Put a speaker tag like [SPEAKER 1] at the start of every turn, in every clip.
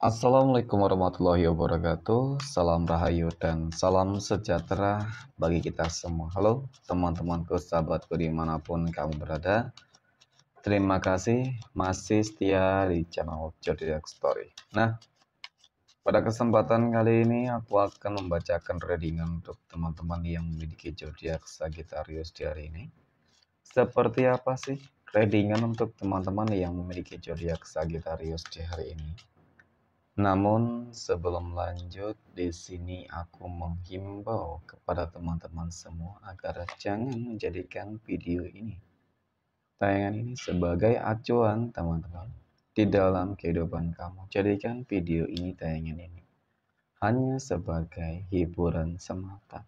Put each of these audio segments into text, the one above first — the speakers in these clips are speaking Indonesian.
[SPEAKER 1] Assalamualaikum warahmatullahi wabarakatuh. Salam rahayu dan salam sejahtera bagi kita semua. Halo teman-temanku, sahabatku dimanapun kamu berada. Terima kasih masih setia di channel Zodiac Story. Nah, pada kesempatan kali ini aku akan membacakan readingan untuk teman-teman yang memiliki zodiak Sagittarius di hari ini. Seperti apa sih readingan untuk teman-teman yang memiliki zodiak Sagittarius di hari ini? Namun sebelum lanjut, di sini aku menghimbau kepada teman-teman semua agar jangan menjadikan video ini, tayangan ini sebagai acuan teman-teman di dalam kehidupan kamu. Jadikan video ini, tayangan ini, hanya sebagai hiburan semata.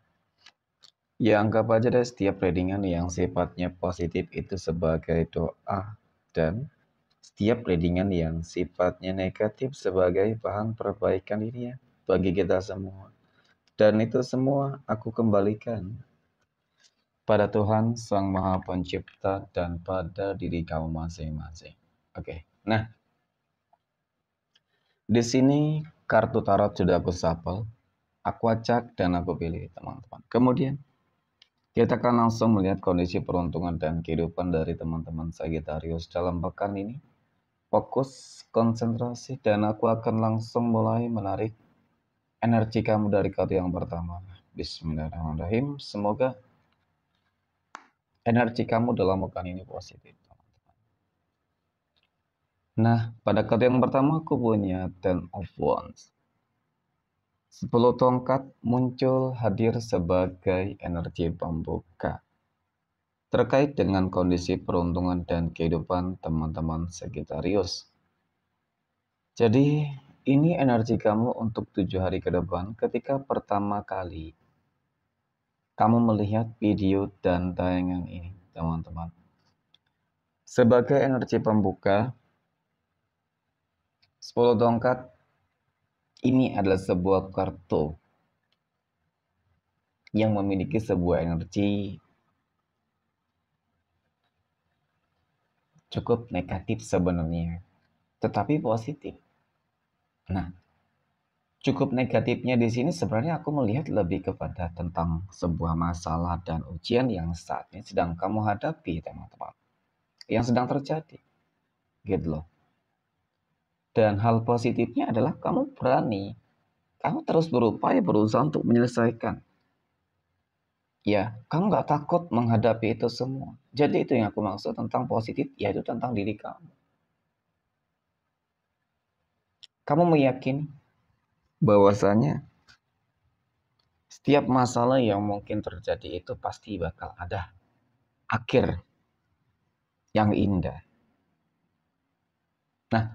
[SPEAKER 1] Ya, anggap aja deh setiap readingan yang sifatnya positif itu sebagai doa, dan setiap readingan yang sifatnya negatif sebagai bahan perbaikan ini ya bagi kita semua. Dan itu semua aku kembalikan pada Tuhan Sang Maha Pencipta dan pada diri kamu masing-masing. Oke. Nah, di sini kartu tarot sudah aku shuffle, aku acak dan aku pilih teman-teman. Kemudian kita akan langsung melihat kondisi peruntungan dan kehidupan dari teman-teman Sagittarius dalam pekan ini. Fokus, konsentrasi, dan aku akan langsung mulai menarik energi kamu dari kartu yang pertama. Bismillahirrahmanirrahim. Semoga energi kamu dalam pekan ini positif. Nah, pada kartu yang pertama aku punya Ten of Wands. 10 tongkat muncul hadir sebagai energi pembuka terkait dengan kondisi peruntungan dan kehidupan teman-teman Sagittarius. Jadi, ini energi kamu untuk 7 hari ke depan ketika pertama kali kamu melihat video dan tayangan ini, teman-teman. Sebagai energi pembuka, 10 tongkat ini adalah sebuah kartu yang memiliki sebuah energi cukup negatif sebenarnya, tetapi positif. Nah, cukup negatifnya di sini sebenarnya aku melihat lebih kepada tentang sebuah masalah dan ujian yang saat ini sedang kamu hadapi, teman-teman. Yang sedang terjadi. Gitu loh. Dan hal positifnya adalah kamu berani. Kamu terus berupaya berusaha untuk menyelesaikan. Ya, kamu gak takut menghadapi itu semua. Jadi itu yang aku maksud tentang positif, yaitu tentang diri kamu. Kamu meyakini bahwasanya setiap masalah yang mungkin terjadi itu pasti bakal ada akhir yang indah. Nah,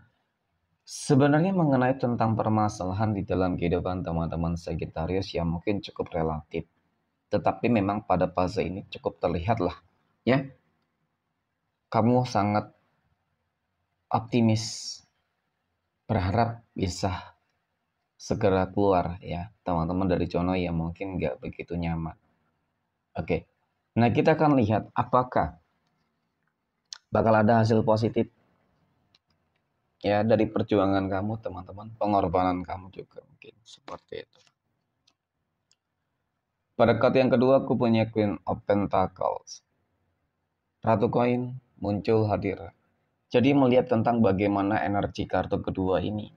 [SPEAKER 1] sebenarnya mengenai tentang permasalahan di dalam kehidupan teman-teman Sagittarius yang mungkin cukup relatif. Tetapi memang pada fase ini cukup terlihat lah, ya. Kamu sangat optimis, berharap bisa segera keluar ya, teman-teman, dari zona yang mungkin nggak begitu nyaman. Oke, nah kita akan lihat apakah bakal ada hasil positif ya dari perjuangan kamu, teman-teman, pengorbanan kamu juga mungkin seperti itu. Pada kartu yang kedua aku punya Queen of Pentacles. Ratu koin muncul hadir. Jadi melihat tentang bagaimana energi kartu kedua ini.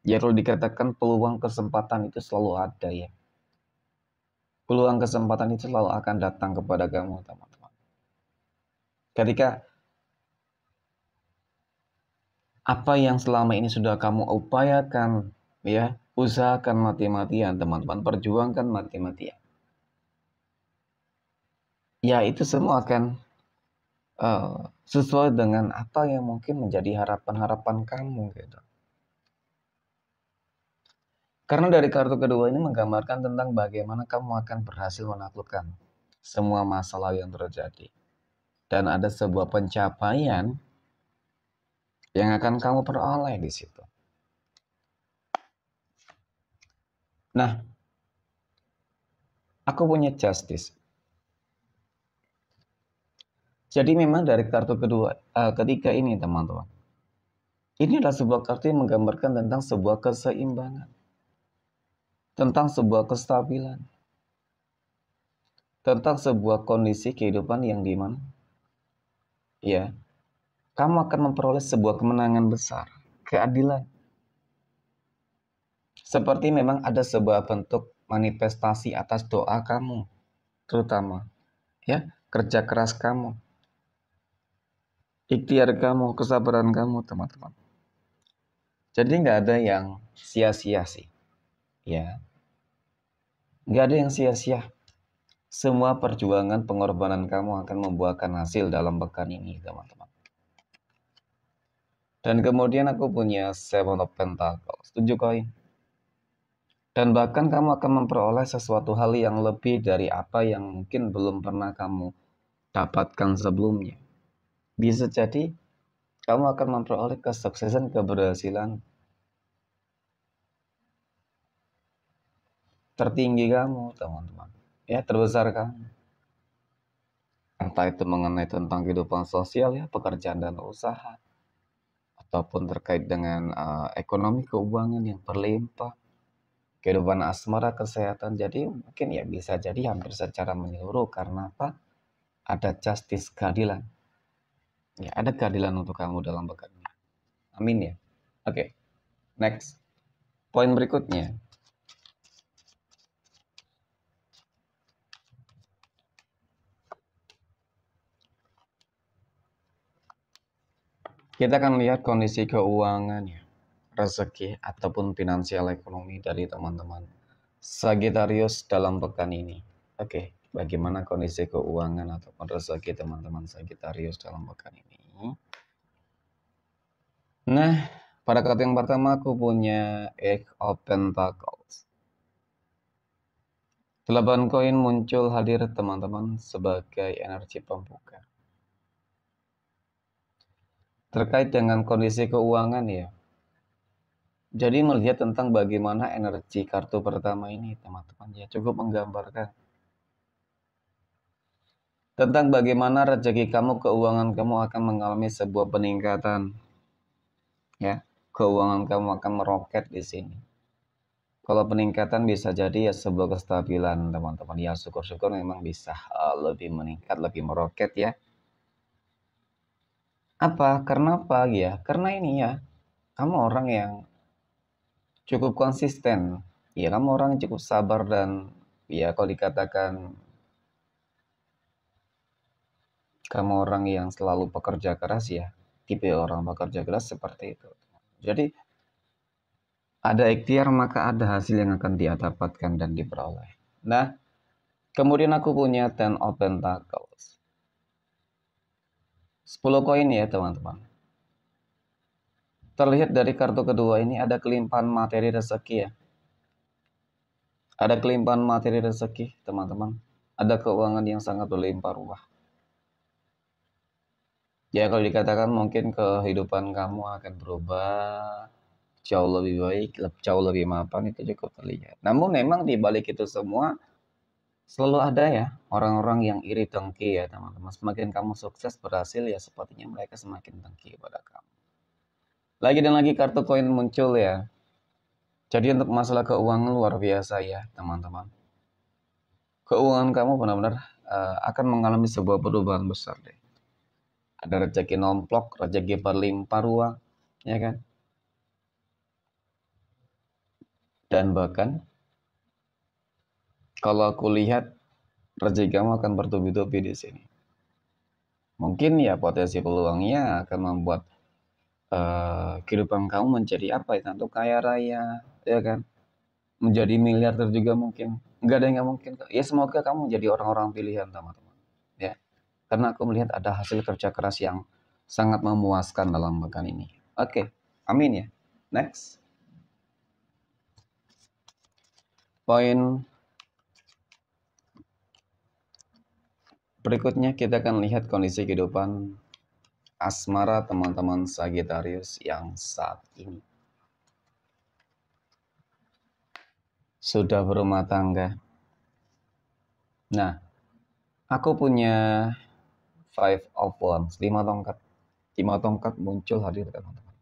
[SPEAKER 1] Ya kalau dikatakan peluang kesempatan itu selalu ada ya. Peluang kesempatan itu selalu akan datang kepada kamu, teman-teman. Ketika apa yang selama ini sudah kamu upayakan, ya, usahakan mati-matian, teman-teman, perjuangkan mati-matian. Ya, itu semua akan sesuai dengan apa yang mungkin menjadi harapan-harapan kamu gitu. Karena dari kartu kedua ini menggambarkan tentang bagaimana kamu akan berhasil menaklukkan semua masalah yang terjadi. Dan ada sebuah pencapaian yang akan kamu peroleh di situ. Nah, aku punya Justice. Jadi memang dari kartu kedua, ketiga ini, teman-teman, Ini adalah sebuah kartu yang menggambarkan tentang sebuah keseimbangan, tentang sebuah kestabilan, tentang sebuah kondisi kehidupan yang dimana, ya, kamu akan memperoleh sebuah kemenangan besar, keadilan. Seperti memang ada sebuah bentuk manifestasi atas doa kamu, terutama, ya, kerja keras kamu, ikhtiar kamu, kesabaran kamu, teman-teman. Jadi nggak ada yang sia-sia sih, ya, nggak ada yang sia-sia. Semua perjuangan pengorbanan kamu akan membuahkan hasil dalam pekan ini, teman-teman. Dan kemudian aku punya Seven of Pentacles, 7 koin. Dan bahkan kamu akan memperoleh sesuatu hal yang lebih dari apa yang mungkin belum pernah kamu dapatkan sebelumnya. Bisa jadi kamu akan memperoleh kesuksesan, keberhasilan tertinggi kamu, teman-teman. Ya, terbesar kamu. Entah itu mengenai tentang kehidupan sosial, ya, pekerjaan dan usaha, ataupun terkait dengan ekonomi keuangan yang berlimpah, kehidupan asmara, kesehatan. Jadi mungkin ya bisa jadi hampir secara menyeluruh. Karena apa? Ada justice, keadilan. Ya, ada keadilan untuk kamu dalam pekan ini. Amin ya. Oke, next. Poin berikutnya. Kita akan lihat kondisi keuangannya, rezeki ataupun finansial ekonomi dari teman-teman Sagittarius dalam pekan ini. Oke, bagaimana kondisi keuangan ataupun rezeki teman-teman Sagittarius dalam pekan ini? Nah, pada kartu yang pertama aku punya Eight of Pentacles. 8 koin muncul hadir teman-teman sebagai energi pembuka. Terkait dengan kondisi keuangan ya. Jadi melihat tentang bagaimana energi kartu pertama ini teman-teman ya, cukup menggambarkan tentang bagaimana rezeki kamu, keuangan kamu akan mengalami sebuah peningkatan. Ya, keuangan kamu akan meroket di sini. Kalau peningkatan bisa jadi ya sebuah kestabilan teman-teman. Ya syukur-syukur memang bisa lebih meningkat, lebih meroket ya. Apa? Karena apa ya? Karena ini ya, kamu orang yang cukup konsisten. Ya, kamu orang yang cukup sabar dan ya kalau dikatakan kamu orang yang selalu pekerja keras ya, tipe orang pekerja keras seperti itu. Jadi ada ikhtiar maka ada hasil yang akan dia dapatkan dan diperoleh. Nah, kemudian aku punya Ten of Pentacles. 10 koin ya teman-teman. Terlihat dari kartu kedua ini ada kelimpahan materi rezeki ya. Ada kelimpahan materi rezeki teman-teman. Ada keuangan yang sangat berlimpah ruah. Ya kalau dikatakan mungkin kehidupan kamu akan berubah jauh lebih baik, jauh lebih mapan, itu cukup terlihat. Namun memang di balik itu semua selalu ada ya orang-orang yang iri dengki ya teman-teman. Semakin kamu sukses berhasil ya sepertinya mereka semakin dengki kepada kamu. Lagi dan lagi kartu koin muncul ya. Jadi untuk masalah keuangan luar biasa ya teman-teman. Keuangan kamu benar-benar akan mengalami sebuah perubahan besar deh. Ada rezeki nomplok, rezeki berlimpah ruah, ya kan? Dan bahkan kalau aku lihat rezeki kamu akan bertubi-tubi di sini. Mungkin ya potensi peluangnya akan membuat kehidupan kamu menjadi apa ya? Tentu kaya raya, ya kan? Menjadi miliarder juga mungkin. Nggak ada yang nggak mungkin. Ya semoga kamu menjadi orang-orang pilihan teman-teman. Ya, karena aku melihat ada hasil kerja keras yang sangat memuaskan dalam pekan ini. Oke, amin ya. Next, poin berikutnya kita akan lihat kondisi kehidupan asmara teman-teman Sagittarius yang saat ini sudah berumah tangga. Nah, aku punya Five of Wands, 5 tongkat. 5 tongkat muncul hadir teman-teman.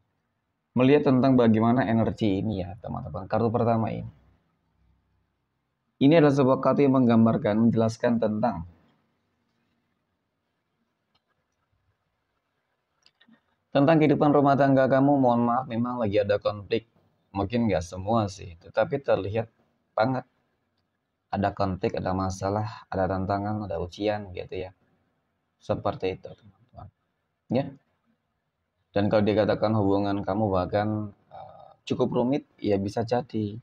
[SPEAKER 1] melihat tentang bagaimana energi ini ya teman-teman. Kartu pertama ini. Ini adalah sebuah kartu yang menggambarkan, menjelaskan tentang kehidupan rumah tangga kamu. Mohon maaf, memang lagi ada konflik. Mungkin nggak semua sih, tetapi terlihat banget ada konflik, ada masalah, ada tantangan, ada ujian gitu ya. Seperti itu teman-teman. Ya. Dan kalau dikatakan hubungan kamu bahkan cukup rumit, ya bisa jadi.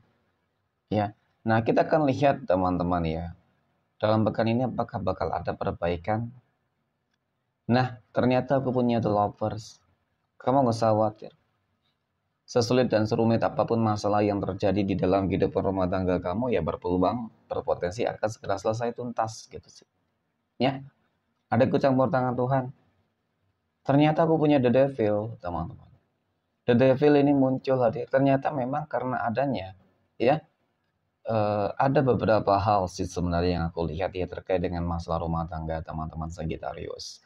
[SPEAKER 1] Ya. Nah, kita akan lihat teman-teman ya. Dalam pekan ini apakah bakal ada perbaikan? Nah, ternyata aku punya The Lovers. Kamu nggak usah khawatir. Sesulit dan serumit apapun masalah yang terjadi di dalam kehidupan rumah tangga kamu, ya berpeluang, berpotensi akan segera selesai tuntas gitu sih. Ya, ada ikut campur tangan Tuhan. Ternyata aku punya The Devil, teman-teman. The Devil ini muncul hadir. Ternyata memang karena adanya, ya, ada beberapa hal sih sebenarnya yang aku lihat ya terkait dengan masalah rumah tangga teman-teman Sagittarius.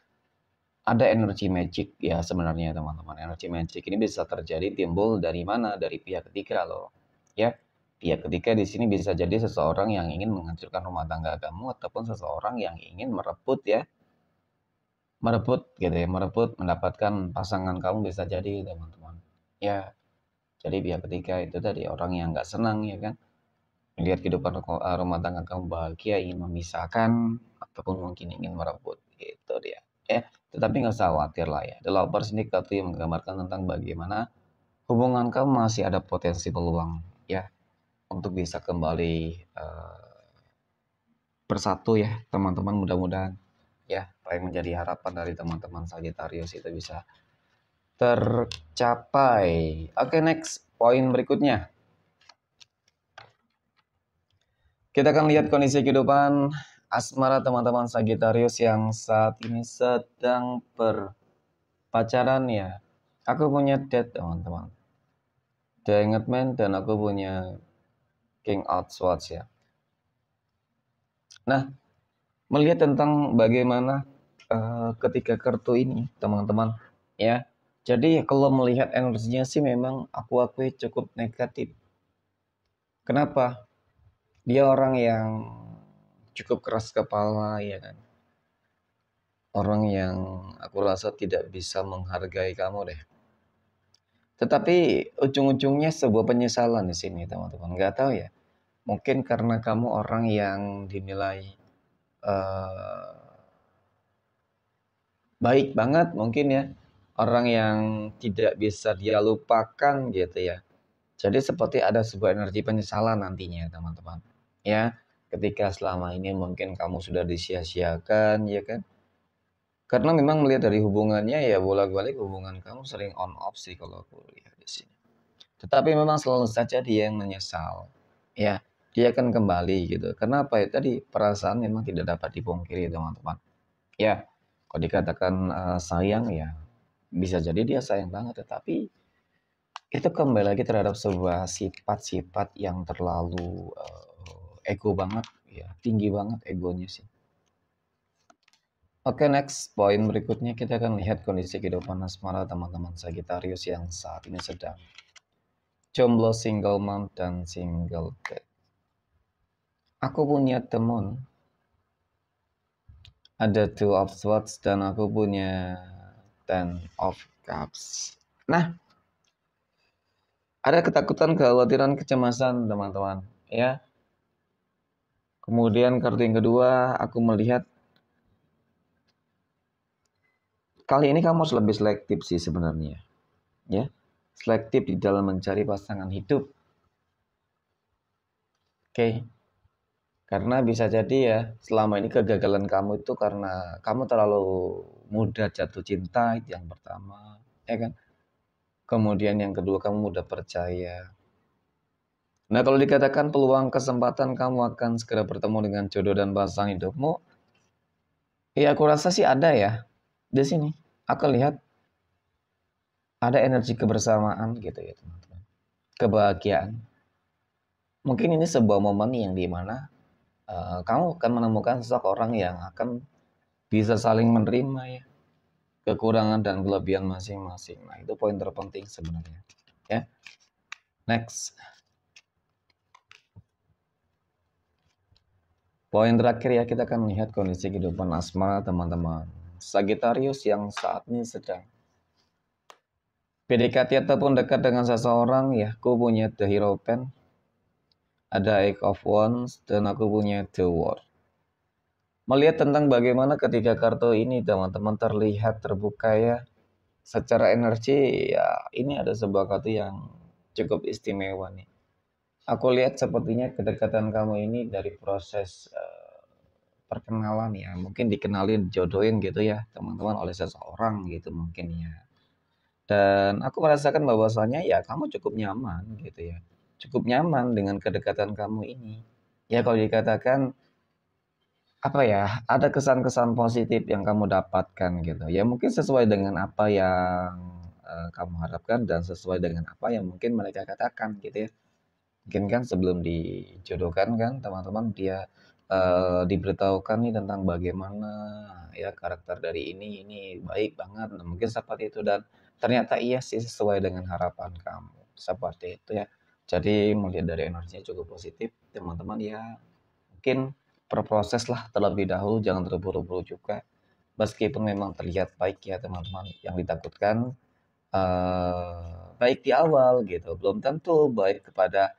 [SPEAKER 1] Ada energi magic ya sebenarnya teman-teman. Energi magic ini bisa terjadi timbul dari mana? Dari pihak ketiga loh. Ya, pihak ketiga di sini bisa jadi seseorang yang ingin menghancurkan rumah tangga kamu ataupun seseorang yang ingin merebut ya. Merebut gitu ya, merebut mendapatkan pasangan kamu bisa jadi teman-teman. Ya, jadi pihak ketiga itu tadi orang yang nggak senang ya kan. Melihat kehidupan rumah tangga kamu bahagia, ingin memisahkan ataupun mungkin ingin merebut gitu dia. Ya, tetapi nggak usah khawatir lah ya. The Lovers ini kartu yang menggambarkan tentang bagaimana hubungan kamu masih ada potensi peluang ya untuk bisa kembali bersatu ya teman-teman, mudah-mudahan ya apa yang menjadi harapan dari teman-teman Sagittarius itu bisa tercapai. Oke, next poin berikutnya. Kita akan lihat kondisi kehidupan asmara teman-teman Sagittarius yang saat ini sedang berpacaran ya. Aku punya Death teman-teman. The Hanged Man dan aku punya King of Swords ya. Nah, melihat tentang bagaimana ketika kartu ini teman-teman ya. Jadi kalau melihat energinya sih memang aku akui cukup negatif. Kenapa? Dia orang yang cukup keras kepala ya kan. Orang yang aku rasa tidak bisa menghargai kamu deh. Tetapi ujung-ujungnya sebuah penyesalan di sini teman-teman. Nggak tahu ya. Mungkin karena kamu orang yang dinilai uh, baik banget mungkin ya. Orang yang tidak bisa dia lupakan gitu ya. Jadi seperti ada sebuah energi penyesalan nantinya teman-teman. Ya, ketika selama ini mungkin kamu sudah disia-siakan ya kan. Karena memang melihat dari hubungannya ya bolak-balik hubungan kamu sering on off sih kalau aku lihat di sini. Tetapi memang selalu saja dia yang menyesal. Ya, dia akan kembali gitu. Kenapa ya? Tadi perasaan memang tidak dapat dipungkiri teman-teman. Ya, kalau dikatakan sayang ya bisa jadi dia sayang banget, tetapi itu kembali lagi terhadap sebuah sifat-sifat yang terlalu ego banget ya, tinggi banget egonya sih. Oke, next poin berikutnya kita akan lihat kondisi kehidupan asmara teman-teman Sagittarius yang saat ini sedang jomblo, single mom dan single dad. Aku punya teman ada Two of Swords dan aku punya Ten of Cups. Nah, ada ketakutan, kekhawatiran, kecemasan teman-teman ya. Kemudian kartu yang kedua aku melihat kali ini kamu harus lebih selektif sih sebenarnya ya. Selektif di dalam mencari pasangan hidup. Oke. Karena bisa jadi ya selama ini kegagalan kamu itu karena kamu terlalu mudah jatuh cinta, itu yang pertama ya kan. Kemudian yang kedua kamu mudah percaya. Nah, kalau dikatakan peluang kesempatan kamu akan segera bertemu dengan jodoh dan pasangan hidupmu, ya aku rasa sih ada ya. Di sini aku lihat ada energi kebersamaan gitu ya teman-teman. Kebahagiaan. Mungkin ini sebuah momen yang dimana kamu akan menemukan sosok orang yang akan bisa saling menerima ya kekurangan dan kelebihan masing-masing. Nah, itu poin terpenting sebenarnya. ya. Next. Poin terakhir ya, kita akan melihat kondisi kehidupan asmara teman-teman Sagittarius yang saat ini sedang PDKT ataupun dekat dengan seseorang ya. Aku punya The Hierophant, ada Eight of Wands, dan aku punya The World. Melihat tentang bagaimana ketika kartu ini teman-teman terlihat terbuka ya, secara energi ya, ini ada sebuah kartu yang cukup istimewa nih. Aku lihat sepertinya kedekatan kamu ini dari proses perkenalan ya, mungkin dikenalin, jodohin gitu ya teman-teman oleh seseorang gitu mungkin ya. Dan aku merasakan bahwasanya ya kamu cukup nyaman gitu ya, cukup nyaman dengan kedekatan kamu ini. Ya kalau dikatakan apa ya, ada kesan-kesan positif yang kamu dapatkan gitu. Ya mungkin sesuai dengan apa yang kamu harapkan dan sesuai dengan apa yang mungkin mereka katakan gitu ya. Mungkin kan sebelum dijodohkan kan teman-teman dia diberitahukan nih tentang bagaimana ya karakter dari ini baik banget. Nah, mungkin seperti itu dan ternyata iya sih sesuai dengan harapan kamu. Seperti itu ya. Jadi melihat dari energinya cukup positif teman-teman ya. Mungkin berproses lah terlebih dahulu, jangan terburu-buru juga. Meskipun memang terlihat baik ya teman-teman, yang ditakutkan baik di awal gitu, belum tentu baik kepada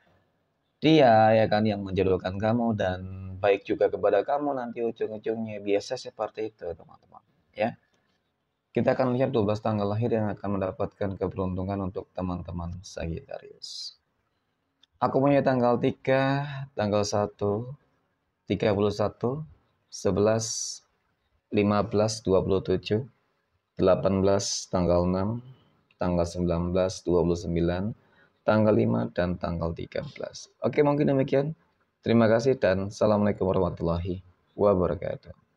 [SPEAKER 1] dia ya kan yang menjodohkan kamu dan baik juga kepada kamu nanti ujung-ujungnya. Biasa seperti itu teman-teman ya. Kita akan lihat 12 tanggal lahir yang akan mendapatkan keberuntungan untuk teman-teman Sagittarius. Aku punya tanggal 3, tanggal 1, 31, 11, 15, 27, 18, tanggal 6, tanggal 19, 29, tanggal 5, dan tanggal 13. Oke, mungkin demikian. Terima kasih dan Assalamualaikum warahmatullahi wabarakatuh.